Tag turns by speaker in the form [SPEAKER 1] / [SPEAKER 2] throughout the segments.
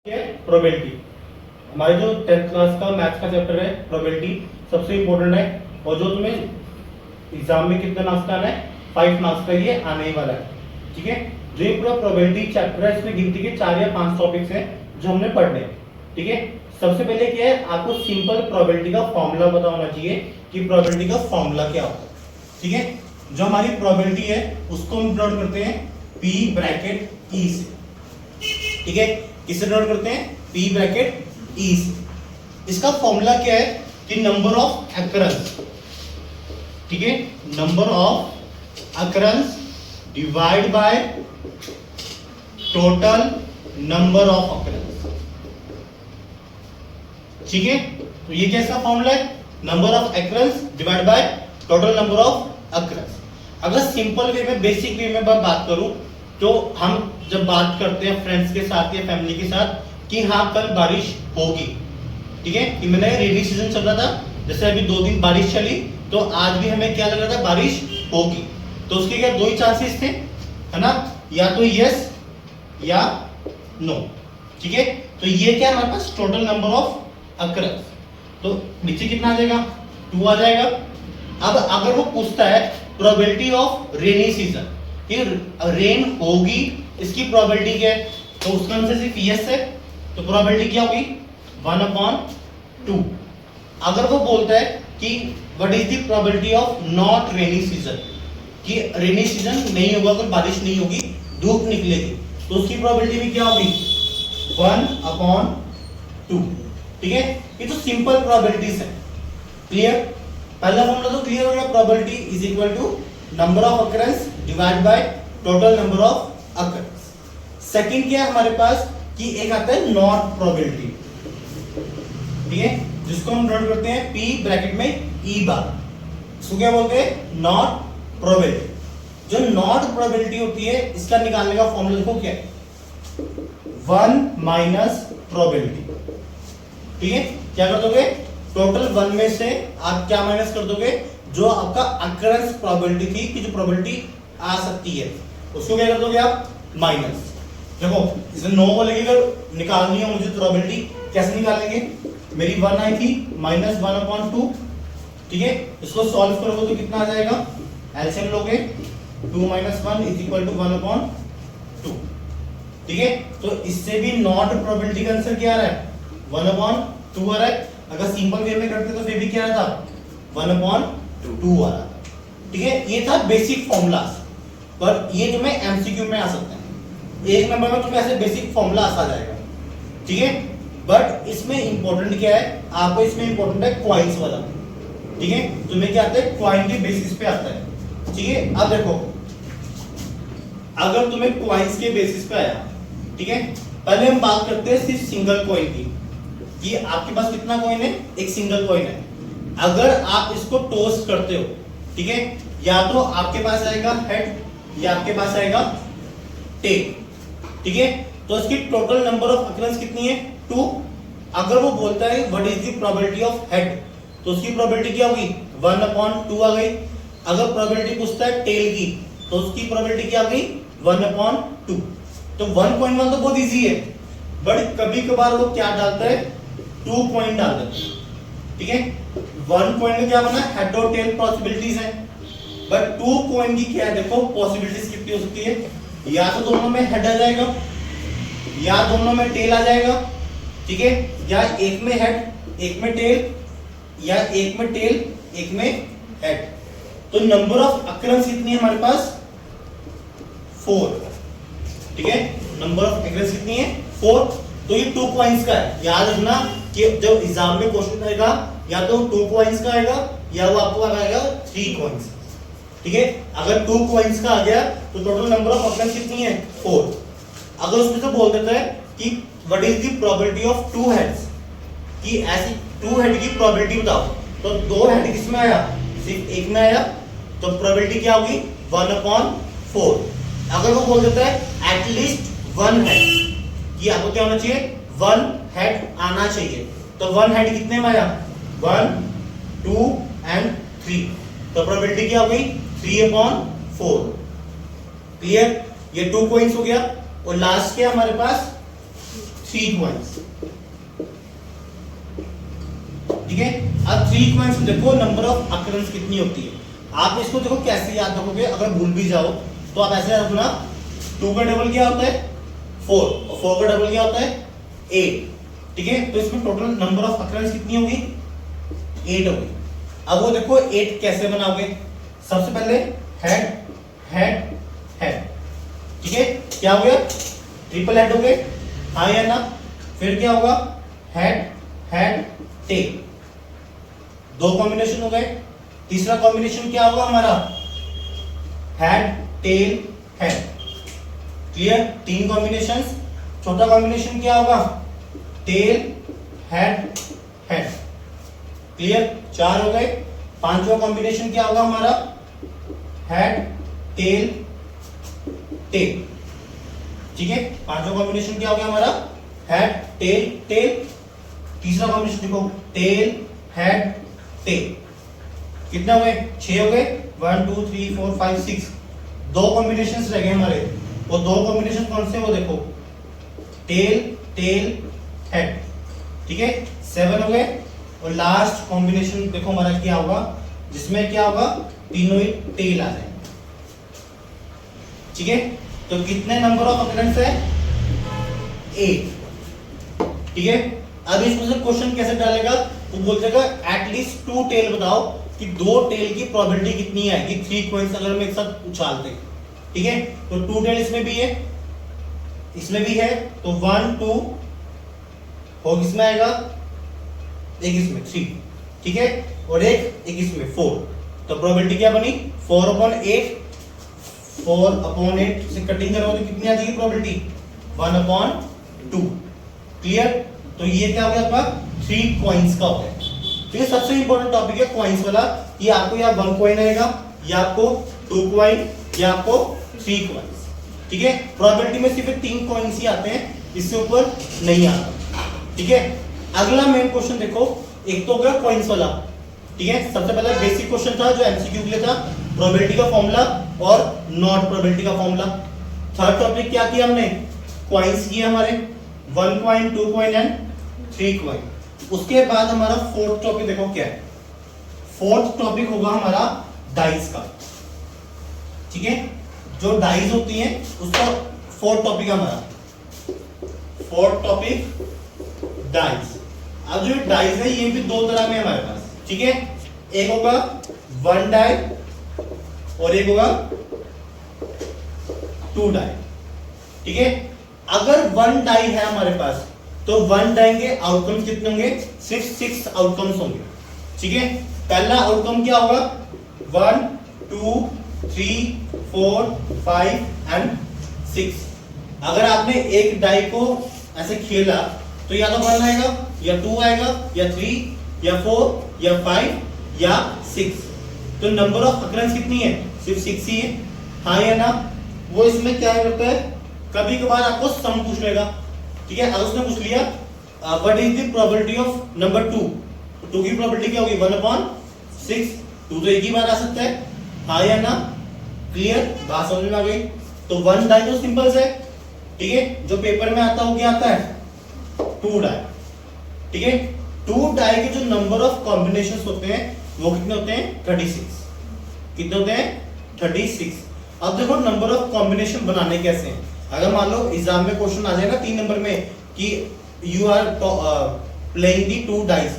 [SPEAKER 1] Probability हमारे जो 10th class का मैथ्स का चैप्टर है प्रोबेबिलिटी सबसे इंपॉर्टेंट है और जो तुम्हें एग्जाम में कितना मार्क्स का आना है 5 मार्क्स का ये आने ही वाला है। ठीक है, जो ये पूरा प्रोबेबिलिटी चैप्टर है इसमें गिनती के 4 या 5 टॉपिक्स हैं जो हमने पढ़ने हैं। ठीक है, सबसे पहले क्या है, आपको सिंपल प्रोबेबिलिटी का फॉर्मूला पता होना चाहिए कि प्रोबेबिलिटी का फॉर्मूला क्या होता है। ठीक है, जो हमारी प्रोबेबिलिटी है उसको हम डिनोट करते हैं P ब्रैकेट E से। ठीक है, किससे डिनोट करते हैं? P ब्रैकेट E से। इसका फॉर्मूला क्या है कि नंबर ऑफ अकरेंस, ठीक है, number of occurrence divide by total number of occurrence. ठीक है, तो ये क्या इसका फॉर्मूला है? Number of occurrence divide by total number of occurrence. अगर सिंपल वे में, बेसिक वे में बात करूं तो हम जब बात करते हैं फ्रेंड्स के साथ या फैमिली के साथ कि हाँ कल बारिश होगी, ठीक है, कि मैंने रेनी सीजन चल रहा था, जैसे अभी 2 दिन बारिश चली तो आज भी हमें क्या लग रहा था, बारिश होगी। तो उसके क्या 2 ही चांसेस थे, है ना, या तो यस या नो। ठीक है, तो ये क्या हमारे पास टोटल नंबर ऑफ अकरेंस, तो नीचे कितना आ जाएगा, 2 आ जाएगा। अब अगर वो पूछता है प्रोबेबिलिटी ऑफ रेनी सीजन, कि रेन होगी, इसकी प्रोबेबिलिटी क्या है, तो उसका आंसर सिर्फ यस है, तो प्रोबेबिलिटी क्या होगी 1/2। अगर वो बोलता है कि what is the probability of not rainy season, कि रेनी सीजन नहीं होगा, कोई बारिश नहीं होगी, धूप निकलेगी, तो उसकी प्रोबेबिलिटी भी क्या होगी 1/2। ठीक है, ये तो सिंपल प्रोबेबिलिटीज है। क्लियर? पहला फॉर्मूला तो क्लियर हो गया, probability is equal to number of occurrence divide by total number of occurrence. Second क्या है हमारे पास कि एक आता है नॉट प्रोबेबिलिटी, ठीक है, जिसको हम नोट करते हैं P ब्रैकेट में E बार। इसको क्या बोलते हैं? Not probability. जो नॉट प्रोबेबिलिटी होती है इसका निकालने का फॉर्मूला देखो क्या है, 1 माइनस प्रोबेबिलिटी। ठीक है, क्या कर दोगे, टोटल 1 में से आप क्या माइनस कर दोगे, जो आपका अकरेंस प्रोबेबिलिटी थी कि जो प्रोबेबिलिटी आ सकती है उसको क्या कर दोगे आप, माइनस। देखो इसमें 9 बोलेगी, अगर निकालनी हो मुझे प्रोबेबिलिटी कैसे निकालेंगे, मेरी 1 आई थी माइनस 1/2। ठीक है, इसको सॉल्व करोगे तो कितना आ जाएगा, एलसीएम लोगे 2 - 1 इज इक्वल टू 1/2। ठीक है, तो इससे भी नॉट प्रोबेबिलिटी का आंसर क्या आ रहा है, 1/2 आ रहा है। अगर सिंपल वे में करते तो फिर भी क्या था, 1/2 आ रहा था। ठीक है, ये था बेसिक फॉर्मूला, पर ये तुम्हें एमसीक्यू में आ सकता है, एक नंबर में तुम्हें ऐसे बेसिक फॉर्मूला आ जाएगा। ठीक है, बट इसमें इंपॉर्टेंट क्या है, आपको इसमें इंपॉर्टेंट है क्वाइंस वाला। ठीक है, तुम्हें क्या आता है, क्वाइन के बेसिस पे आता है। ठीक है, अब देखो अगर तुम्हें क्वाइंस के बेसिस पे आया, ठीक है, पहले हम बात करते हैं सिर्फ सिंगल कॉइन की, कि आपके पास कितना कॉइन है, एक सिंगल कॉइन है। अगर आप इसको टॉस करते हो, ठीक है, या तो आपके पास आएगा हेड या आपके पास आएगा टेल। ठीक है, तो इसकी टोटल नंबर ऑफ अकरेंस कितनी है, 2। अगर वो बोलता है what is the probability of head, तो उसकी प्रोबेबिलिटी क्या होगी, 1/2 आ गई। अगर प्रोबेबिलिटी पूछता है टेल की, तो उसकी प्रोबेबिलिटी क्या आ गई, 1/2। तो 1.1 तो बहुत इजी है, बट कभी कभार लोग क्या डालता है, 2 पॉइंट डाल देते हैं। ठीक है, 1 पॉइंट में क्या बना, हेड और टेल पॉसिबिलिटीज है, बट 2 पॉइंट की क्या है, देखो पॉसिबिलिटीज कितनी हो सकती है, या तो दोनों में हेड आ जाएगा या दोनों में टेल आ जाएगा। ठीक है, या एक में हेड एक में टेल, या एक में टेल एक में हेड। तो नंबर ऑफ अकरेंस कितनी है हमारे पास, 4। ठीक है, नंबर ऑफ अकरेंस कितनी है, 4। तो ये 2 पॉइंट्स का है। याद रखना कि जब एग्जाम में क्वेश्चन आएगा या तो 2 पॉइंट्स का आएगा या वो आपको आएगा 3 कॉइंस। ठीक है, अगर 2 कॉइंस का आ गया तो टोटल नंबर ऑफ अकरेंस कितनी है, 4। अगर उसमें से बोल देता है कि what is the probability of 2 heads, कि ऐसी 2 हेड की प्रोबेबिलिटी बताओ, तो 2 हेड किसमें आया, सिर्फ एक में आया, तो प्रोबेबिलिटी क्या होगी, 1/4। अगर वो बोल देता है एटलीस्ट 1 हेड, कि आपको क्या होना चाहिए, 1 हेड आना चाहिए, तो 1 हेड कितने में आया, 1, 2 एंड 3, तो प्रोबेबिलिटी क्या हो गई, 3/4। क्लियर, ये 2 पॉइंट्स हो गया। और लास्ट क्या हमारे पास, 3 कॉइन्स, ठीक है। अब 3 कॉइन्स में देखो नंबर ऑफ अकरेंस कितनी होती है। आप इसको देखो कैसे याद रखोगे, अगर भूल भी जाओ तो आप ऐसे रखना, 2 का डबल क्या होता है 4, और 4 का डबल क्या होता है 8, ठीक है। तो इसमें टोटल नंबर ऑफ अकरेंस कितनी होगी 8 होगी। अब वो देखो 8 कैसे बनाओगे, सबसे पहले हेड हेड हेड, ठीक है। क्या हो गया ट्रिपल हेड हो गए, हाँ या ना। फिर क्या होगा हेड हेड टेल, 2 कॉम्बिनेशन हो गए। तीसरा कॉम्बिनेशन क्या होगा हमारा head tail head, clear, 3 combinations. चौथा कॉम्बिनेशन क्या होगा टेल हेड हेड, क्लियर, 4 हो गए। पांचवा कॉम्बिनेशन क्या होगा हमारा हेड टेल टेल, ठीक है। पांचवा कॉम्बिनेशन क्या हो गया हमारा हेड टेल टेल। तीसरा कॉम्बिनेशन देखो टेल हेड टेल, कितने हो गए 6 हो गए, 1 2 3 4 5 6, 2 कॉम्बिनेशंस रह गए हमारे। वो 2 कॉम्बिनेशन कौन से, वो देखो टेल टेल हेड, ठीक है, 7 हो गए। और लास्ट कॉम्बिनेशन देखो हमारा क्या होगा, जिसमें क्या होगा तीनों ही टेल आ जाए, ठीक है। तो कितने नंबर ऑफ अकरेंस है 8, ठीक है। अब इसमें से क्वेश्चन कैसे डालेगा, तो बोल देगा एटलीस्ट 2 टेल बताओ कि 2 टेल की प्रोबेबिलिटी कितनी आएगी 3 कॉइंस अगर हम एक साथ उछालते, ठीक है। तो 2 टेल इसमें भी है, इसमें भी है, तो 1 2 हो किसमें आएगा, एक इसमें 3, ठीक है, और एक इसमें 4। तो प्रोबेबिलिटी क्या बनी 4/8, 4/8 से कटिंग करोगे तो कितनी आ जाएगी प्रोबेबिलिटी 1/2, क्लियर। तो ये क्या हो गया आपका 3 कॉइन्स का हो गया। तो ये सबसे इंपॉर्टेंट टॉपिक है कॉइन्स वाला, ये आपको या 1 कॉइन आएगा, या आपको 2 कॉइन, या आपको 3 कॉइन्स, ठीक है। प्रोबेबिलिटी में सिर्फ 3 कॉइन्स ही आते हैं, इससे ऊपर नहीं आता, ठीक है। अगला मेन क्वेश्चन देखो, एक तो हो गया कॉइन्स वाला, ठीक है। सबसे पहले बेसिक क्वेश्चन था जो एमसीक्यू के लिए था, प्रोबेबिलिटी का फॉर्मूला और नॉट प्रोबेबिलिटी का फॉर्मूला। थर्ड टॉपिक क्या किया हमने, कॉइन्स किए हमारे 1 कॉइन 2 कॉइन एंड 3 कॉइन। उसके बाद हमारा फोर्थ टॉपिक देखो क्या है, फोर्थ टॉपिक होगा हमारा डाइस का, ठीक है। जो डाइस होती हैं उसका फोर्थ टॉपिक हमारा, फोर्थ टॉपिक डाइस। अब जो डाइस है ये भी 2 तरह में हमारे पास, ठीक है। एक होगा 1 डाई और एक होगा 2 डाई, ठीक है। अगर 1 डाई है हमारे पास तो 1 डाई के आउटकम्स कितने होंगे, सिर्फ 6 आउटकम्स होंगे, ठीक है। पहला आउटकम क्या होगा 1 2 3 4 5 एंड 6। अगर आपने एक डाई को ऐसे खेला तो या तो 1 आएगा या 2 आएगा या 3 या 4 या 5 या 6। तो नंबर ऑफ अकरेंस कितनी है, सिर्फ 6 ही है, हाँ या ना। वो इसमें क्या करता है, कभी कभार आपको सम पूछ लेगा, ठीक है। अगर उसने पूछ लिया what is the probability of number 2, तो 2 की प्रोबेबिलिटी क्या होगी 1/6, 2 तो एक ही बार आ सकता है, हाँ या ना, क्लियर, बात समझ में आ गई। तो 1 डाई तो सिंपल है, ठीक है, जो पेपर में आता हो क्या आता है 2 डाई, ठीक है। 2 डाई के जो नंबर ऑफ कॉम्बिनेशंस होते हैं वो कितने होते हैं 36, कितने होते हैं 36। अब देखो नंबर ऑफ कॉम्बिनेशन बनाने कैसे हैं। अगर मान लो एग्जाम में क्वेश्चन आ जाए ना 3 नंबर में कि you are playing the 2 dice,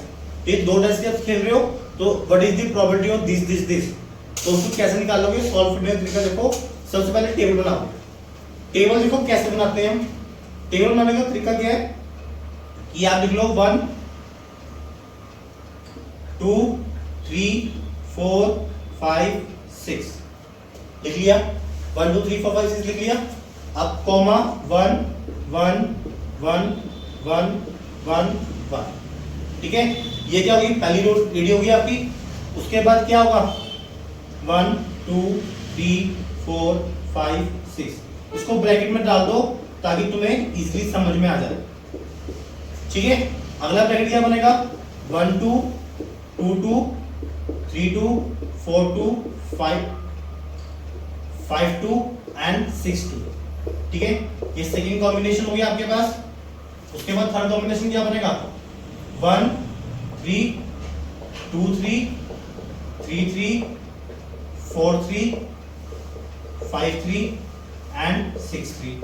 [SPEAKER 1] ये 2 डाइस के आप खेल रहे हो, तो what is the probability of this this this, तो उसको कैसे निकालोगे, सॉल्व करने का तरीका देखो। सबसे पहले टेबल बनाओ, टेबल देखो कैसे बनाते हैं हम। टेबल बनाने का तरीका क्या है कि आप लिख लो 1 2 3 4 5 6, लिख लिया 1 2 3 4 5 6 लिख लिया। अब कॉमा 1 1 1 1 1 1, ठीक है। ये क्या होगी पहली रो रेडी होगी आपकी। उसके बाद क्या होगा 1 2 3 4 5 6, इसको ब्रैकेट में डाल दो ताकि तुम्हें इजीली समझ में आ जाए, ठीक है। अगला ब्रैकेट क्या बनेगा 1 2 2 2 3 2 4 2 5 5 2 एंड 6 2, ठीक है। ये सेकंड कॉम्बिनेशन हो गया आपके पास। उसके बाद थर्ड कॉम्बिनेशन क्या बनेगा? 1 3 2 3 3 3 4 3 5 3 एंड 6 3।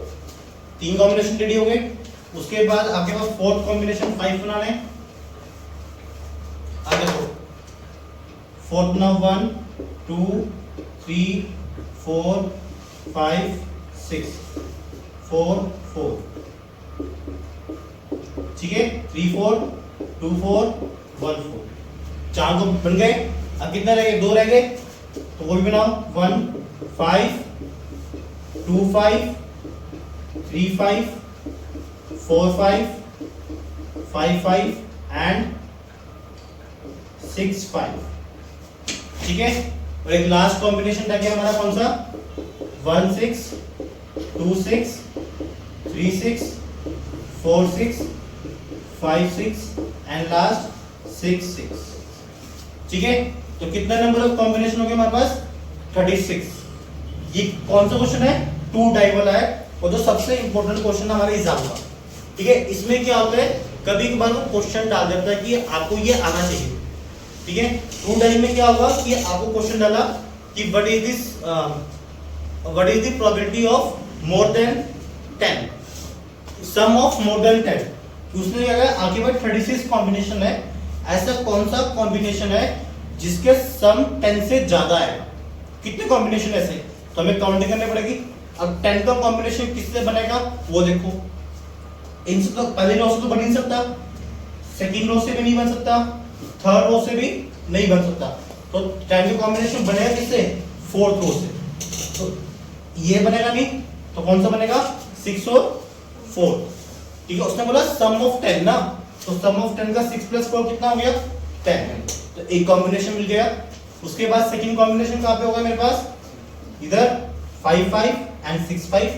[SPEAKER 1] 3 कॉम्बिनेशन रेडी हो गए। उसके बाद आपके पास फोर्थ कॉम्बिनेशन 5 बनाना है। आ देखो फोर्थ ना 1 2 3 4 5 6 4 4, ठीक है, 3 4 2 4 1 4। 4 तो बन गए। अब कितना रह गए? 2 रह गए, तो वो भी बनाओ। 1 5 2 5 3 5 4 5 5 5 एंड 6 5, ठीक है। और एक लास्ट कॉम्बिनेशन था क्या हमारा? कौन सा? 1 6 2 6 3 6 4 6 5 6 एंड लास्ट 6 6, ठीक है। तो कितना नंबर ऑफ कॉम्बिनेशन हो गया हमारे पास? 36। ये कौन सा क्वेश्चन है? 2 टाइप वाला है, और जो सबसे इंपॉर्टेंट क्वेश्चन हमारे एग्जाम का, ठीक है। इसमें क्या होता है, कभी कभार वो क्वेश्चन डाल देता है कि आपको ये आना चाहिए, ठीक है। 2 टाइप में क्या होगा कि आपको क्वेश्चन डाला कि what is the probability of more than 10, sum of more than 10। उसने क्या कहा? आपके पास 36 कॉम्बिनेशन है, ऐसा कौन सा कॉम्बिनेशन है जिसके सम 10 से ज्यादा है? कितने कॉम्बिनेशन ऐसे? तो हमें काउंटिंग करनी पड़ेगी। अब 10 का कॉम्बिनेशन किससे बनेगा वो देखो। इनसे तो पहले रो से तो बन नहीं सकता, सेकंड रो से भी नहीं बन सकता, थर्ड रो से भी नहीं बन सकता। तो 10 का कॉम्बिनेशन बनेगा किससे? फोर्थ रो से। तो ये बनेगा नहीं, तो कौन सा बनेगा? 6 और 4, ठीक है। उसने बोला सम ऑफ 10 ना, तो सम ऑफ 10 का 6 + 4 कितना हो गया? 10। तो एक कॉम्बिनेशन मिल गया। उसके बाद सेकंड कॉम्बिनेशन कहां पे होगा मेरे पास? इधर 5 5 एंड 6 5,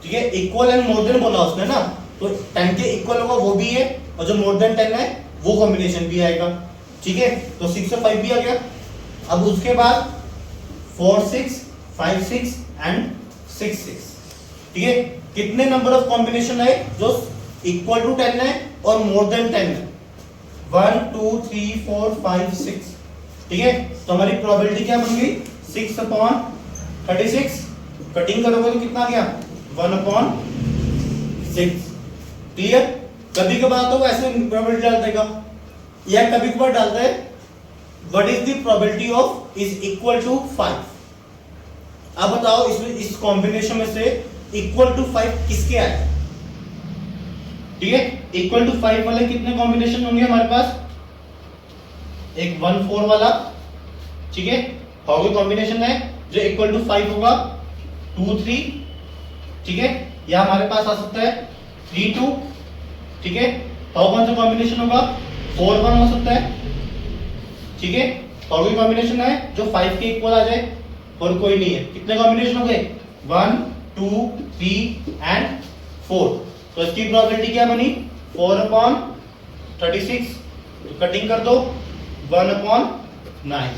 [SPEAKER 1] ठीक है। इक्वल एंड मोर देन बोला उसने ना, तो 10 के इक्वल होगा वो भी है, और जो मोर देन 10 है वो कॉम्बिनेशन भी आएगा, ठीक है। तो 6 और 5 भी आ गया। अब उसके बाद 4 6 5 6 एंड 6 6, ठीक है। कितने नंबर ऑफ कॉम्बिनेशन है जो इक्वल टू 10 है और मोर देन 10 है? 1 2 3 4 5 6, ठीक है। तो हमारी प्रोबेबिलिटी क्या बन गई? 6/36। कटिंग करोगे तो कितना आ गया? 1/6, क्लियर। कभी कभार तो ऐसे प्रोबेबिलिटी डाल देगा, या कभी कभार डालता है what is the probability of is equal to 5। अब बताओ इसमें इस कॉम्बिनेशन में से इक्वल टू 5 किसके आए? ठीक है, इक्वल टू 5 वाले कितने कॉम्बिनेशन होंगे हमारे पास? एक 1 4 वाला, ठीक है, हाउ कॉम्बिनेशन है जो इक्वल टू 5 होगा। 2 3, ठीक है, या हमारे पास आ सकता है 3 2, ठीक है। हाउ कौन सा कॉम्बिनेशन होगा? 4 1 हो सकता है, ठीक है। हाउ कॉम्बिनेशन है जो 5 के इक्वल आ जाए, और कोई नहीं है। कितने कॉम्बिनेशन हो गए? 1 2 3 एंड 4। तो इसकी प्रोबेबिलिटी क्या बनी? 4/36। तो कटिंग कर दो 1/9,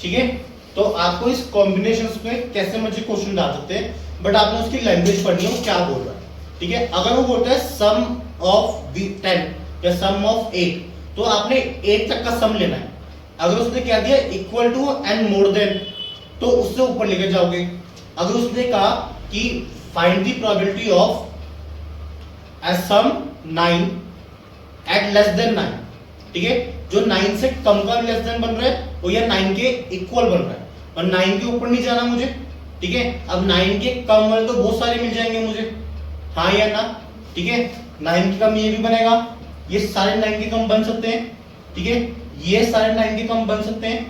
[SPEAKER 1] ठीक है। तो आपको इस कॉम्बिनेशंस में कैसे मर्जी क्वेश्चन डाल सकते हैं, बट आपने उसकी लैंग्वेज पढ़नी है वो क्या बोल रहा है, ठीक है। अगर वो बोलता है सम ऑफ द 10 या सम ऑफ 8, तो आपने 8 तक का सम लेना है। अगर उसने क्या दिया equal to and more than, तो उससे ऊपर लेकर जाओगे। अगर उसने कहा कि find the probability of as sum 9 at less than 9, ठीक है, जो 9 से कम का लेस देन बन रहा है वो या 9 के इक्वल बन रहा है, और 9 के ऊपर नहीं जाना मुझे, ठीक है। अब 9 के कम वाले तो बहुत सारे मिल जाएंगे मुझे, हाँ या ना, ठीक है। 9 के कम ये भी बनेगा, ये सारे 9 के कम बन सकते हैं, ठीक है। ये सारे 9 के कम बन सकते हैं,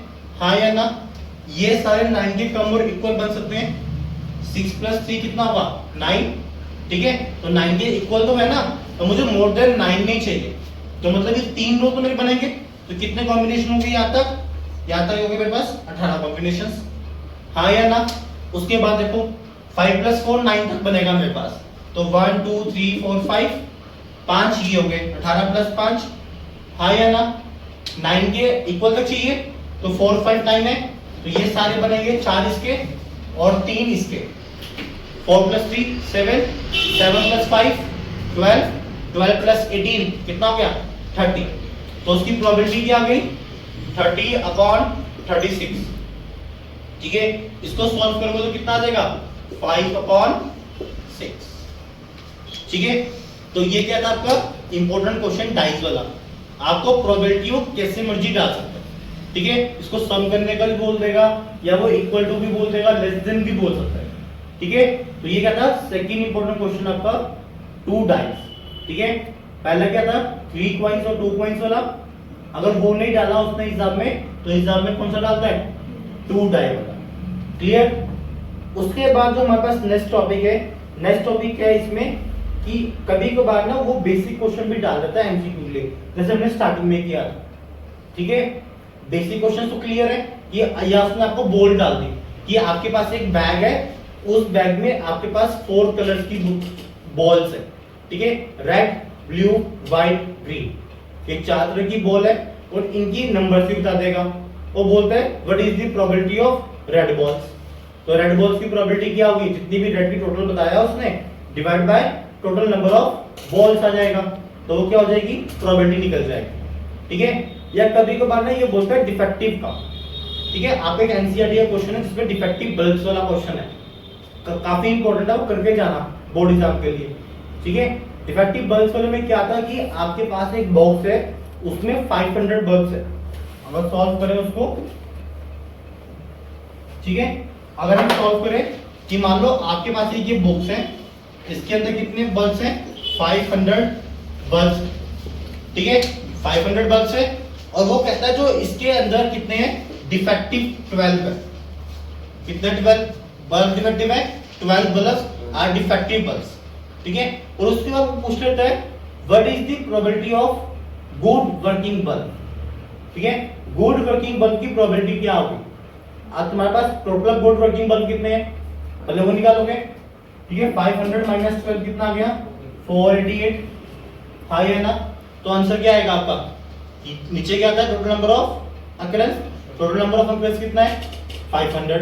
[SPEAKER 1] हाँ या ना। ये सारे 9 के कम और इक्वल बन सकते हैं। 6 + 3 कितना होगा? 9, ठीक है। तो 9 के इक्वल तो है ना, तो मुझे मोर देन 9 नहीं चाहिए, तो मतलब ये 3 रो तो मेरे बनेंगे। तो कितने कॉम्बिनेशन होंगे यहाँ तक? यहाँ तक होंगे मेरे पास 18 कॉम्बिनेशंस, हाँ या ना। उसके बाद देखो 5 + 4 9 तक बनेगा मेरे पास, तो 1 2 3 4 5 5 ये हो गए, 18 + 5, हाँ या ना। 9 के इक्वल तक चाहिए, तो 4 5 9 है, तो ये सारे बनेंगे, 4 इसके और 3 इसके। 4 + 3 7, 7 + 5 12, 12 प्लस 18 कितना हो गया 30। तो उसकी प्रोबेबिलिटी क्या आ गई 30/36। ठीक है, इसको सॉल्व करोगे तो कितना आ जाएगा 5/6। ठीक है, तो ये क्या था आपका इंपॉर्टेंट क्वेश्चन डाइस वाला। आपको प्रोबेबिलिटी वो कैसे मर्जी डाल सकते हैं। ठीक है, इसको सम करने का भी बोल देगा या वो इक्वल टू भी बोल देगा, लेस देन भी बोल सकता है। ठीक है, तो ये क्या था सेकंड इंपॉर्टेंट क्वेश्चन आपका 2 डाइस। ठीक है, पहला क्या था 3 कॉइंस और 2 कॉइंस वाला। अगर वो नहीं डाला उसने एग्जाम में तो एग्जाम में कौन सा डालता है 2 डाई वाला। क्लियर। उसके बाद जो हमारे पास नेक्स्ट टॉपिक है, नेक्स्ट टॉपिक क्या है इसमें कि कभी कभार ना वो बेसिक क्वेश्चन भी डाल देता है एमसीक्यू के लिए, जैसे हमने स्टार्टिंग में किया। ठीक है, बेसिक क्वेश्चन तो क्लियर है कि या उसने आपको बोल्ड डाल दी कि आपके पास एक बैग है, उस बैग में आपके पास 4 कलर्स की बॉल्स है। ठीक है, रेड, ब्लू, व्हाइट, ग्रीन, ये 4 तरह की बॉल है और इनकी नंबर भी बता देगा। वो बोलता है what is the probability of red balls. तो रेड बॉल्स की प्रोबेबिलिटी क्या होगी, जितनी भी रेड की टोटल बताया उसने divide by total number of balls आ जाएगा, तो वो क्या हो जाएगी प्रोबेबिलिटी निकल जाएगी। ठीक है, या कभी कभार ना ये बोलता है डिफेक्टिव का। ठीक है, आपका एक एनसीईआरटी का क्वेश्चन है जिसमें डिफेक्टिव बल्ब्स वाला क्वेश्चन है, काफी इंपॉर्टेंट है, वो करके जाना बोर्ड एग्जाम के लिए। ठीक है, डिफेक्टिव बल्ब्स वाले में क्या था कि आपके पास एक बॉक्स है, उसमें 500 बल्ब्स है। अगर सॉल्व करें उसको, ठीक है, अगर हम सॉल्व करें कि मान लो आपके पास एक ये बॉक्स है, इसके अंदर कितने बल्ब्स हैं 500 बल्ब्स। ठीक है, 500 बल्ब्स है और वो कहता है जो इसके अंदर कितने हैं डिफेक्टिव 12 है। कितने 12 बल्ब डिफेक्टिव है 12 बल्ब्स आर डिफेक्टिव बल्ब्स। ठीक है, और उसके बाद वो पूछ लेता है what is the probability of good working bulb. ठीक है, गुड वर्किंग बल्ब की प्रोबेबिलिटी क्या होगी। अब तुम्हारे पास टोटल गुड वर्किंग बल्ब कितने हैं पहले वो निकालोगे। ठीक है, 500 माइनस 12 कितना आ गया 488। हाई है ना, तो आंसर क्या आएगा आपका, नीचे क्या आता है total number of occurrence, total number of occurrence कितना है 500।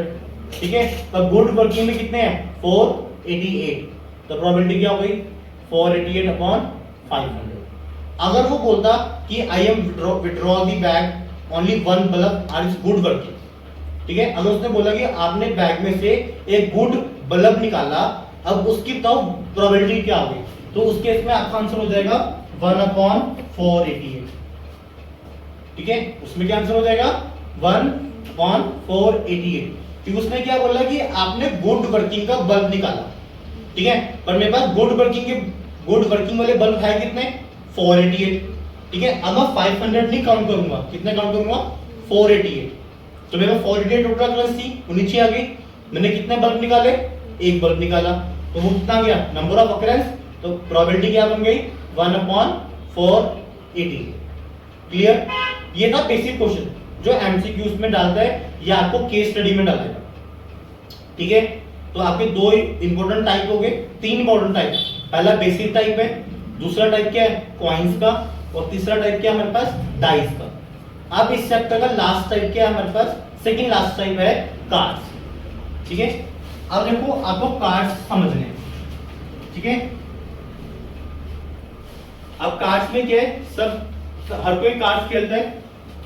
[SPEAKER 1] ठीक है, तो गुड वर्किंग में कितने हैं 488, तो प्रोबेबिलिटी क्या हो गई 488/500। अगर वो बोलता कि I am withdraw the bag only one bulb are is good working. ठीक है, अगर उसने बोला कि आपने बैग में से एक गुड बल्ब निकाला, अब उसकी बताओ प्रोबेबिलिटी क्या होगी, तो उस केस में आपका आंसर हो जाएगा 1/488। ठीक है, उसमें क्या आंसर हो जाएगा 1/488, क्योंकि उसने क्या बोला कि आपने गुड वर्किंग का बल्ब निकाला। ठीक है, पर मेरे पास गुड वर्किंग वाले बल्ब है कितने 488। ठीक है, अब मैं 500 नहीं काउंट करूंगा, कितने काउंट करूंगा 488। तो मेरे पास 488 टोटल अकरेंस थी, वो नीचे आ गई। मैंने कितने बल्ब निकाले, एक बल्ब निकाला, तो वो कितना गया नंबर ऑफ अकरेंस, तो प्रोबेबिलिटी क्या बन गई 1/480। क्लियर। ये था बेसिक क्वेश्चन जो एमसीक्यूज में डालता है या आपको केस स्टडी में डालेगा। ठीक है, तो आपके दो इंपॉर्टेंट टाइप हो गए, 3 इंपॉर्टेंट टाइप। पहला बेसिक टाइप है, दूसरा टाइप क्या है कॉइंस का, और तीसरा टाइप क्या है हमारे पास डाइस का। अब इस चैप्टर का लास्ट टाइप क्या है हमारे पास, सेकंड लास्ट टाइप है कार्ड्स। ठीक है, अब देखो आपको कार्ड्स समझने हैं। ठीक है, अब कार्ड्स में क्या है, सब हर कोई कार्ड्स खेलता है।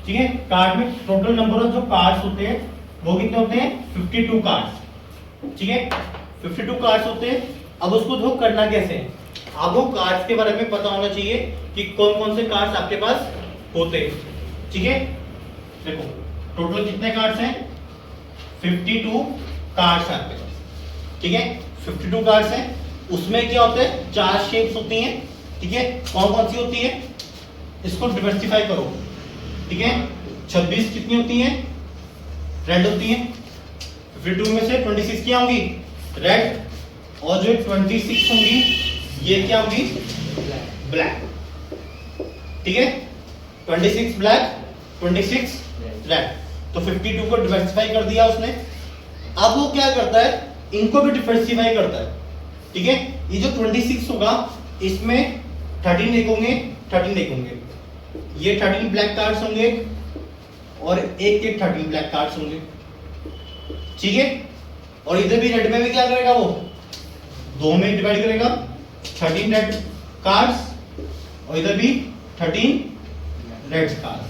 [SPEAKER 1] ठीक है, कार्ड में टोटल नंबर ऑफ जो कार्ड्स होते हैं वो कितने होते हैं 52 कार्ड्स। ठीक है, 52 कार्ड्स होते हैं। अब उसको देखो करना कैसे है, आपको कार्ड्स के बारे में पता होना चाहिए कि कौन कौन से कार्ड्स आपके पास होते हैं। ठीक है, देखो टोटल कितने कार्ड्स हैं 52 कार्ड्स हैं आपके पास। ठीक है, 52 कार्ड्स हैं, उसमें क्या होता है 4 शेप्स होती हैं। ठीक है, कौन कौन सी होती है, इसको डिवर्सिफाई करो। ठीक है, 26 कितनी होती हैं रेड होती हैं, 52 में से 26 क्या होंगी रेड, और जो 26 होंगी ये क्या होंगी ब्लैक। ठीक है, 26 ब्लैक 26 रेड, तो 52 को डिवर्सिफाई कर दिया उसने। अब वो क्या करता है इनको भी डिवर्सिफाई करता है। ठीक है, ये जो 26 होगा इसमें 13 एक होंगे 13 एक होंगे, ये 13 ब्लैक कार्ड्स होंगे और एक एक 13 ब्लैक कार्ड्स होंगे। ठीक है, और इधर भी रेड में भी क्या करेगा वो 2 में डिवाइड करेगा, 13 रेड कार्ड्स और इधर भी 13 रेड कार्ड्स।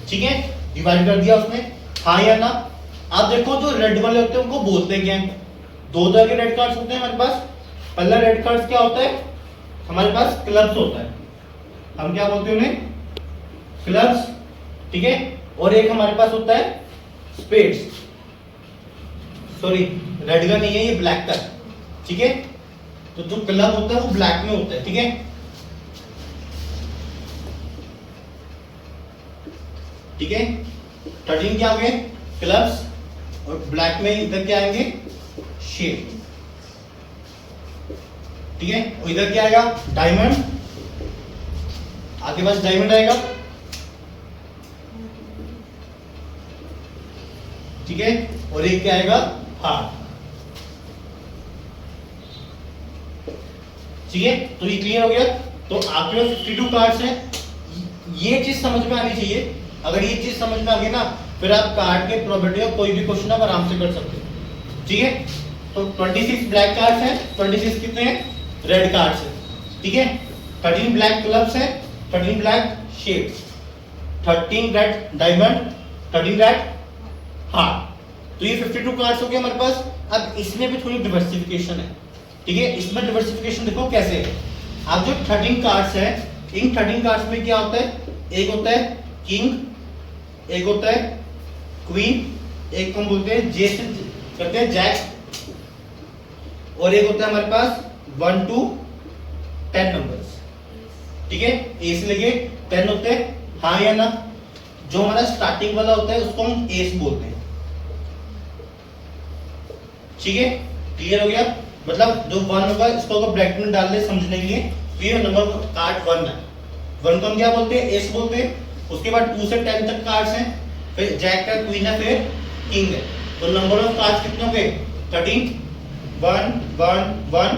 [SPEAKER 1] ठीक है, डिवाइड कर दिया उसने, हाँ या ना। आप देखो जो रेड वाले होते हैं उनको बोलते हैं क्या? दो तरह के रेड कार्ड्स होते हैं हमारे पास। पहला रेड कार्ड्स क्या होता है हमारे पास? क्लब्स होता है, हम क्या बोलते हैं उन्हें? क्लब्स। ठीक है, और एक हमारे पास होता है स्पेड्स। सॉरी, रेड का नहीं है ये, ब्लैक का। ठीक है, तो जो क्लब होता है वो ब्लैक में होता है। ठीक है, ठीक है, 13 क्या होंगे? क्लब्स, और ब्लैक में इधर क्या आएंगे? शेड। ठीक है, और इधर क्या आएगा? डायमंड। आपके पास डायमंड आएगा। ठीक है, और एक क्या आएगा? हार्ट। ठीक है, तो ये क्लियर हो गया। तो आपके पास 52 कार्ड्स हैं। ये चीज समझ में आनी चाहिए। अगर ये चीज समझ में आ गई ना, फिर आप कार्ड के प्रोबेबिलिटी का कोई भी क्वेश्चन आप आराम से कर सकते हो। ठीक है, तो 26 ब्लैक कार्ड्स हैं, 26 कितने हैं? रेड कार्ड्स हैं। ठीक है, 13 ब्लैक क्लब्स हैं, 13 black shades, 13 red diamond, 13 red heart. तो ये 52 कार्ड्स हो गए हमारे पास। अब इसमें भी थोड़ी डिवर्सिफिकेशन है। ठीक है, इसमें डिवर्सिफिकेशन देखो कैसे है। आप जो 13 कार्ड्स है, इन 13 कार्ड्स में क्या होता है? एक होता है किंग, एक होता है क्वीन, एक को हम बोलते हैं जे से करते हैं जैक, और एक होता है हमारे पास 1 to 10 नंबर्स। ठीक है, ए से लेके 10 होते हैं, हाँ या ना। जो हमारा स्टार्टिंग वाला होता है उसको हम एस बोलते हैं। ठीक है, क्लियर हो गया। मतलब जो 1 होगा इसको अगर ब्रैकेट में डाल ले समझने के लिए, तो ये नंबर कार्ड 1 है। 1 को हम क्या बोलते हैं? एस बोलते हैं। उसके बाद 2 से 10 तक कार्ड्स हैं, फिर जैक है, क्वीन है, फिर किंग है। तो नंबर ऑफ कार्ड्स कितने हो गए? 13। 1 1 1,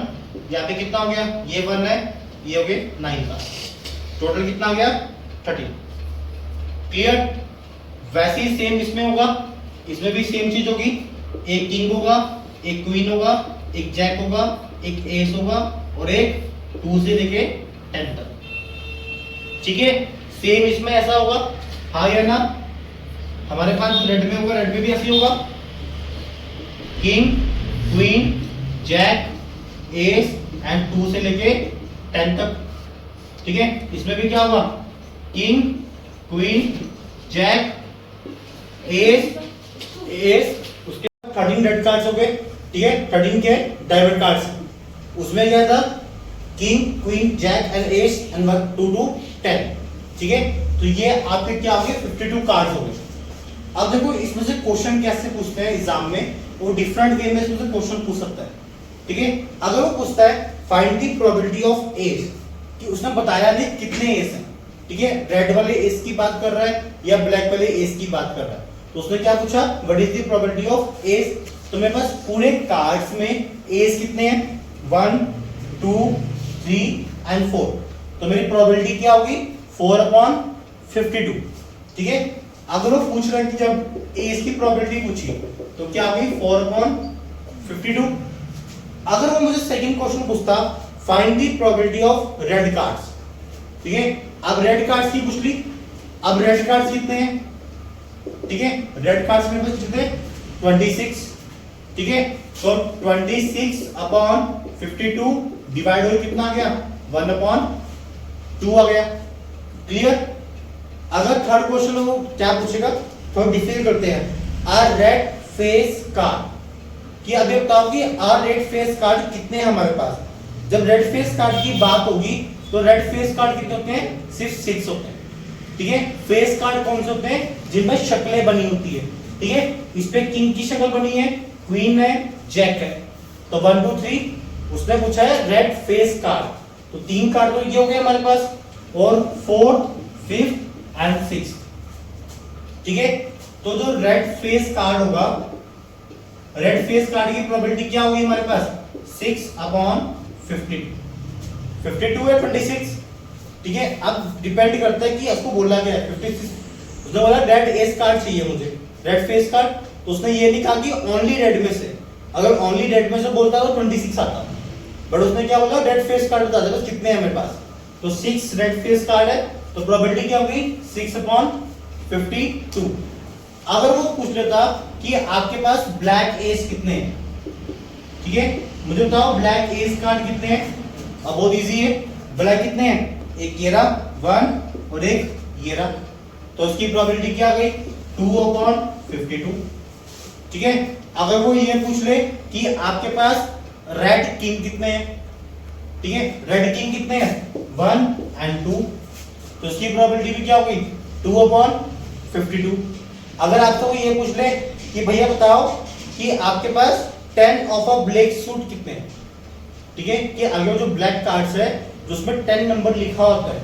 [SPEAKER 1] यहाँ पे कितना हो गया? ये 1 है, ये हो गए 9 का। टोटल कितना हो गया? 13। क्लियर? वैसे ही सेम इसमें होगा, इसमें भी सेम चीज होगी। एक किंग होगा, एक क्वीन होगा, एक जैक होगा, एक एस होगा, और एक 2 से लेके 10 तक। ठीक है, सेम इसमें ऐसा होगा, हाँ या ना। हमारे पास रेड में होगा, रेड में भी ऐसे होगा। King, queen, jack, ace and 2 से लेके 10 तक। ठीक है, इसमें भी क्या होगा? किंग, क्वीन, जैक, एस, उसके 13 रेड कार्ड्स हो गए। ठीक है, 13 के डायमंड कार्ड्स। उसमें क्या था? King, queen, jack and ace and 1 2 to 10। ठीक है, तो ये आपके क्या हो गए? 52 कार्ड्स हो गए। अब देखो इसमें से क्वेश्चन कैसे पूछते हैं एग्जाम में, वो डिफरेंट वे में इसमें से क्वेश्चन पूछ सकता है। ठीक है, अगर वो पूछता है find the probability of S, कि उसने बताया नहीं कितने एस हैं। ठीक है, रेड वाले एस की बात कर रहा है या ब्लैक वाले एस की बात कर रहा है, तो उसने क्या पूछा? What is the probability of S. तो मेरे पास पूरे कार्ड्स में एस कितने हैं? 1 2 3 एंड 4। तो मेरी प्रोबेबिलिटी क्या होगी? 4/52। ठीक है, अगर वो पूछ रहा है कि जब एस की प्रोबेबिलिटी पूछी तो क्या होगी? 4/52। अगर वो मुझे सेकंड क्वेश्चन पूछता find the probability of red cards. ठीक है, अब रेड कार्ड्स की पूछ ली। अब रेड कार्ड्स कितने हैं? ठीक है, रेड कार्ड्स मेरे पास कितने? 26। ठीक है, तो 26/52 डिवाइड हो कितना आ गया? 1/2 आ गया। क्लियर? अगर थर्ड क्वेश्चन हो क्या पूछेगा? थोड़ा डिफाइन करते हैं। आर रेड फेस कार्ड, कि अभी बताओ कि आर रेड फेस कार्ड कितने हैं हमारे पास। जब रेड फेस कार्ड की बात होगी तो रेड फेस कार्ड कितने होते हैं? सिर्फ 6 होते हैं। ठीक है, फेस कार्ड कौन से होते हैं? जिनमें शक्लें बनी होती है। ठीक है, इस पे किंग की शक्ल बनी है, क्वीन है, जैक है। तो 1 2 3 उसने पूछा है रेड फेस कार्ड। तो 3 कार्ड तो ये हो गए हमारे पास, और 4th 5th एंड 6th। ठीक है, तो जो रेड फेस कार्ड होगा, रेड फेस कार्ड की प्रोबेबिलिटी क्या होगी हमारे पास? 6/52। 52 है 26। ठीक है, अब डिपेंड करता है कि उसको बोला गया है 56। उसने बोला रेड एस कार्ड चाहिए मुझे, रेड फेस कार्ड। तो उसने ये नहीं कहा कि ओनली रेड में से। अगर ओनली रेड में से बोलता तो 26 आता। बट उसने क्या बोला, रेड फेस कार्ड बता दे बस कितने हैं मेरे पास। तो 6 रेड फेस कार्ड है, तो प्रोबेबिलिटी क्या होगी 6/52। अगर वो पूछ लेता कि आपके पास ब्लैक एस कितने हैं, ठीक है, मुझे बताओ ब्लैक एस कार्ड कितने हैं। अब बहुत इजी है, ब्लैक कितने हैं, एक ये रहा 1 और एक ये रहा, तो उसकी प्रोबेबिलिटी क्या आ गई 2/52, ठीक है। अगर वो ये पूछ ले कि आपके पास रेड किंग कितने हैं, ठीक है, रेड किंग कितने हैं 1 और 2, तो उसकी प्रोबेबिलिटी भी क्या होगी 2/52। अगर आपको ये पूछ ले कि भैया बताओ कि आपके पास 10 ऑफ अ ब्लैक सूट कितने हैं, ठीक है, कि अगर जो ब्लैक कार्ड्स है जिसमें 10 नंबर लिखा होता है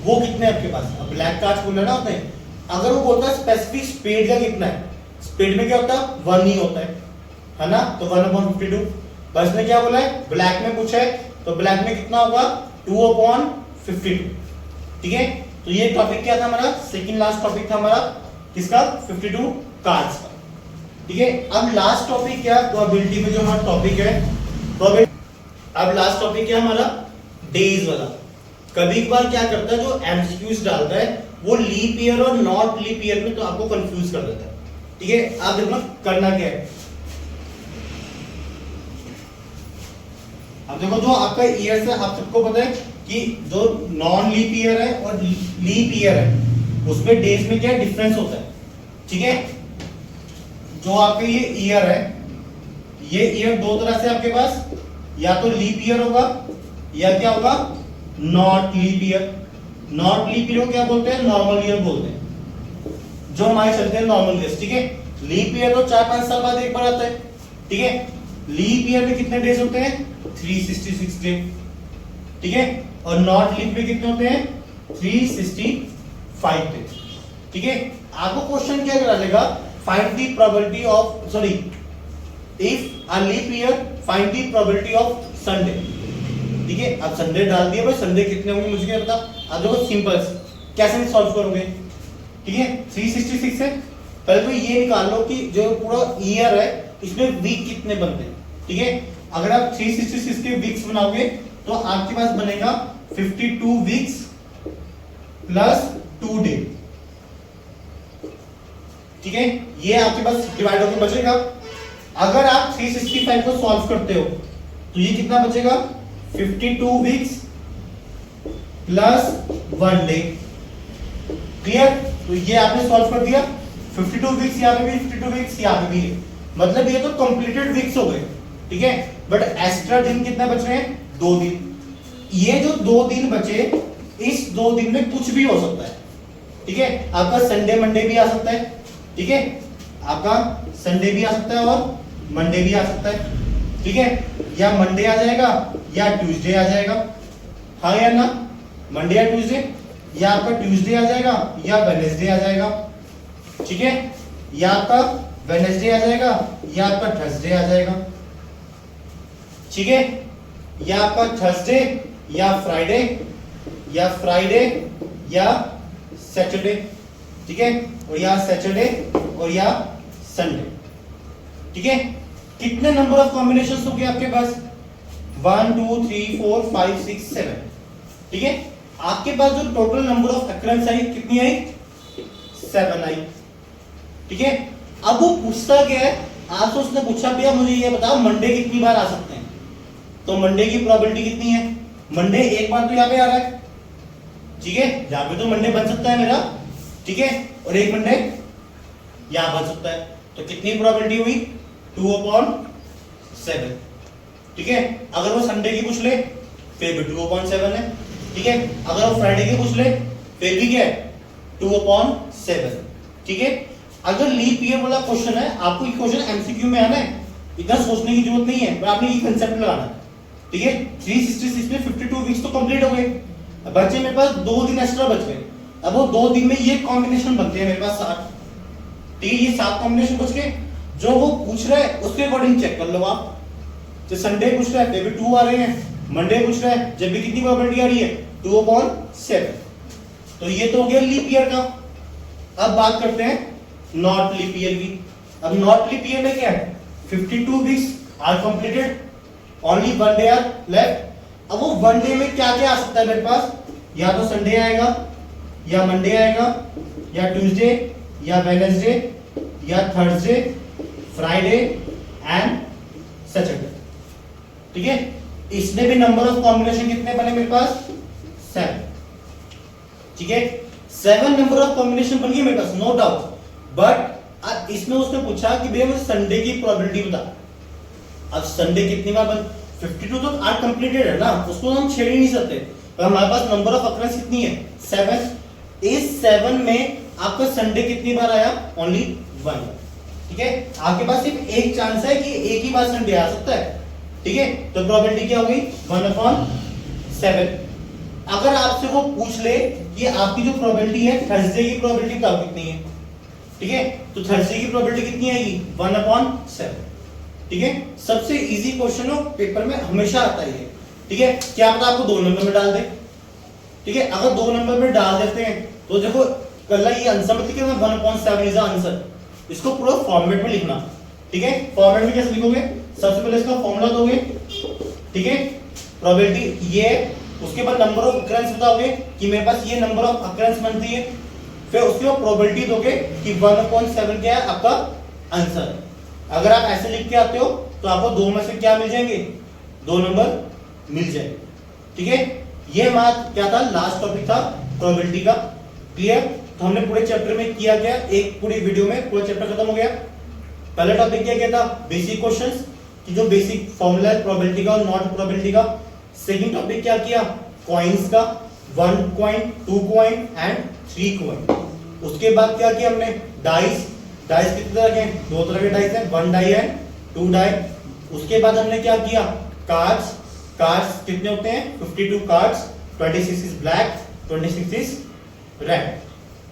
[SPEAKER 1] वो कितने हैं आपके पास। अब ब्लैक कार्ड्स बोलना ना होते हैं, अगर वो बोलता है स्पेसिफिक स्पेड का कितना है, स्पेड में क्या होता है 1 ही होता है ना, तो 1/52। बस ने क्या बोला है, ब्लैक में पूछा है, तो ब्लैक में कितना होगा 2/52, ठीक है। तो ये टॉपिक क्या था हमारा, सेकंड लास्ट टॉपिक था हमारा किसका 52 कार्ड्स का, ठीक है। अब लास्ट टॉपिक क्या, प्रोबेबिलिटी में जो हमारा टॉपिक है प्रोबेबिलिटी, अब लास्ट टॉपिक क्या हमारा डेज वाला। कभी कभार क्या करता है जो एमसीक्यूज डालता है वो लीप ईयर और नॉट लीप ईयर में तो आपको कंफ्यूज कर देता है, ठीक है। आप देखो करना क्या है, अब देखो जो आपका ईयर है आप सबको पता है कि जो नॉन लीप ईयर है और लीप ईयर है उसमें डेज में क्या डिफरेंस होता है, ठीक है। जो आपके ये ईयर है, ये ईयर दो तरह से आपके पास, या तो लीप ईयर होगा या क्या होगा not leap year. Not leap year को क्या बोलते हैं, नॉर्मल ईयर बोलते हैं, जो हमारे चलते हैं नॉर्मल डेज, ठीक है। लीप ईयर तो 4-5 साल बाद एक बार आता है, ठीक है। लीप ईयर में कितने डेज होते हैं 366 डे, ठीक है, और नॉट लीप में कितने होते हैं 365 डे, ठीक है। आपको क्वेश्चन क्या करा लेगा, find the probability of sorry if a leap year find the probability of Sunday, ठीक है। अब संडे डाल दिया भाई, संडे कितने होंगे मुझे क्या पता। अब देखो सिंपल कैसे सॉल्व करोगे, ठीक है। 366 है, पहले तो ये निकाल लो कि जो पूरा ईयर है इसमें वीक कितने बनते हैं, ठीक है। अगर आप 366 के वीक्स बनाओगे तो आपके पास बनेगा 52 वीक्स प्लस 2 डे, ठीक है। ये आपके पास डिवाइड होकर बचेगा। अगर आप 365 को सॉल्व करते हो तो ये कितना बचेगा 52 वीक्स प्लस 1 डे, क्लियर। तो ये आपने सॉल्व कर दिया, 52 वीक्स यहाँ पे भी, 52 वीक्स यहाँ पे भी, मतलब ये तो कंप्लीटेड वीक्स हो गए, ठीक है। बट एक्स्ट्रा दिन कितना बच रहे हैं 2 दिन। ये जो 2 दिन बचे, इस 2 दिन में कुछ भी हो सकता है, ठीक है। आपका संडे मंडे भी आ सकता है, ठीक है, आपका संडे भी आ सकता है और मंडे भी आ सकता है, ठीक है। या मंडे आ जाएगा या ट्यूसडे आ जाएगा, हाँ या ना, मंडे या ट्यूसडे, या आपका ट्यूसडे आ जाएगा या वेडनेसडे आ जाएगा, ठीक है। या आपका वेडनेसडे आ जाएगा या आपका थर्सडे आ जाएगा, ठीक है। या आपका थर्सडे या फ्राइडे या फ्राइडे या सैटरडे, ठीक है, और या सैटरडे और या संडे, ठीक है। कितने नंबर ऑफ कॉम्बिनेशंस हो गए आपके पास 1 2 3 4 5 6 7, ठीक है। आपके पास जो टोटल नंबर ऑफ अकरेंस आई कितनी आई 7 आई, ठीक है। अब वो पूछता क्या है, आपसे उसने पूछा भैया मुझे ये बताओ मंडे कितनी बार आ सकते हैं, तो मंडे की प्रोबेबिलिटी कितनी है, मंडे एक बार तो यहाँ पे आ रहा है, ठीक है, यहाँ पे तो मंडे बन सकता है मेरा, ठीक है, और एक मंडे यहाँ बन सकता है, तो कितनी प्रोबेबिलिटी हुई 2/7, ठीक है। अगर वो संडे की पूछ ले फिर भी 2/7 है, ठीक है। अगर वो फ्राइडे की पूछ ले फिर भी क्या है 2/7, ठीक है। अगर लीप ईयर वाला क्वेश्चन है, आपको ये क्वेश्चन एमसीक्यू में आना है, इतना सोचने की जरूरत नहीं है, आपने ये कंसेप्ट लगाना है, ठीक है। 366 में 52 वीक्स तो कंप्लीट हो गए, बचे मेरे पास 2 दिन एक्स्ट्रा बच गए। अब वो 2 दिन में ये कॉम्बिनेशन बनते हैं मेरे पास 7, ठीक है, ये 7 कॉम्बिनेशन बच गए। जो वो पूछ रहा है उसके अकॉर्डिंग चेक कर लो आप, जो संडे पूछ रहा है जब भी 2 आ रहे हैं, मंडे पूछ रहा है जब भी कितनी प्रोबेबिलिटी आ रही है 2/7, तो ये तो हो गया लीप ईयर का। अब बात करते हैं नॉट लीप ईयर की। अब नॉट लीप ईयर में क्या है 52 weeks are completed, only 1 day are left. अब वो 1 डे में क्या क्या आ सकता है मेरे पास, या तो संडे आएगा, या मंडे आएगा, या ट्यूसडे, या वेडनेसडे, या थर्सडे, फ्राइडे एंड सैटरडे। ठीक है, इसमें भी नंबर ऑफ कॉम्बिनेशन कितने बने मेरे पास, 7। ठीक है, 7 नंबर ऑफ कॉम्बिनेशन बन गए मेरे पास, नो डाउट। बट अब इसमें उसने पूछा कि भैया मुझे संडे की प्रोबेबिलिटी बता। अब संडे कितनी बार बन, 52 तो अनकंप्लीटेड है ना, उसको हम छेड़ ही नहीं सकते। तो हमारे पास नंबर ऑफ अकरेंस कितनी है, 7। इस 7 में आपका संडे कितनी बार आया, ओनली 1। ठीक है, आपके पास सिर्फ एक चांस है कि एक ही बार संडे आ सकता है। ठीक है, तो प्रोबेबिलिटी क्या होगी, 1/7। अगर आपसे वो पूछ ले कि आपकी जो प्रोबेबिलिटी है थर्सडे की प्रोबेबिलिटी बताओ कितनी है, ठीक है, तो थर्सडे की प्रोबेबिलिटी कितनी आएगी, 1/7। ठीक है, सबसे इजी क्वेश्चन हो पेपर में हमेशा आता है। ठीक है, क्या पता आपको 2 नंबर में डाल दे। ठीक है, अगर 2 नंबर में डाल देते हैं तो देखो कल ये आंसर मत लिखिए 1/7 इज आंसर, इसको पूरा फॉर्मेट में लिखना। ठीक है, फॉर्मेट में कैसे लिखोगे, सबसे पहले इसका फॉर्मूला दोगे। ठीक है, प्रोबेबिलिटी ये, उसके बाद नंबर ऑफ अकरेंस बताओगे कि मेरे पास ये नंबर ऑफ अकरेंस बनती है, फिर उसके बाद प्रोबेबिलिटी दोगे कि 1/7 क्या है आपका आंसर। अगर आप ऐसे लिख के आते हो तो आपको 2 में से क्या मिल जाएंगे, 2 नंबर मिल जाएंगे। ठीक है, ये हमारा क्या था, लास्ट टॉपिक था प्रोबेबिलिटी का। क्लियर, तो हमने पूरे चैप्टर में किया क्या, एक पूरी वीडियो में पूरा चैप्टर खत्म हो गया। पहला टॉपिक क्या था, बेसिक क्वेश्चंस कि जो बेसिक फॉर्मूला है प्रोबेबिलिटी का और नॉट प्रोबेबिलिटी का। सेकंड टॉपिक क्या किया, कॉइंस का, 1 कॉइन, 2 कॉइन एंड 3 कॉइन। उसके बाद क्या किया हमने, डाइस। डाइस कितने तरह के हैं, 2 तरह के डाइस हैं, 1 डाई एंड 2 डाई। उसके बाद हमने क्या किया, कार्ड्स। कार्ड्स कितने होते हैं, 52 cards, 26 is black, 26 is red.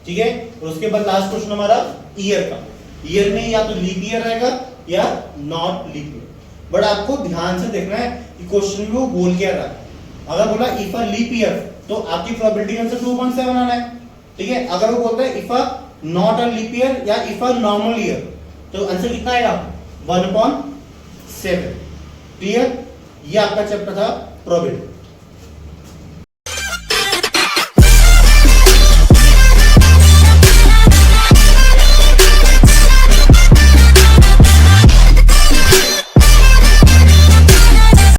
[SPEAKER 1] ठीक है, और उसके बाद लास्ट क्वेश्चन हमारा ईयर का। ईयर में या तो लीप ईयर रहेगा या नॉट लीप ईयर। बट आपको ध्यान से देखना है कि क्वेश्चन में वो बोल क्या रहा है। अगर बोला इफ अ लीप ईयर तो आपकी प्रोबेबिलिटी आंसर 2.7 आना है। ठीक है, अगर वो बोलता है if a not a leap year या इफ अ नॉर्मल ईयर तो आंसर कितना आएगा, 1/7। क्लियर, ये आपका चैप्टर था प्रोबेबिलिटी।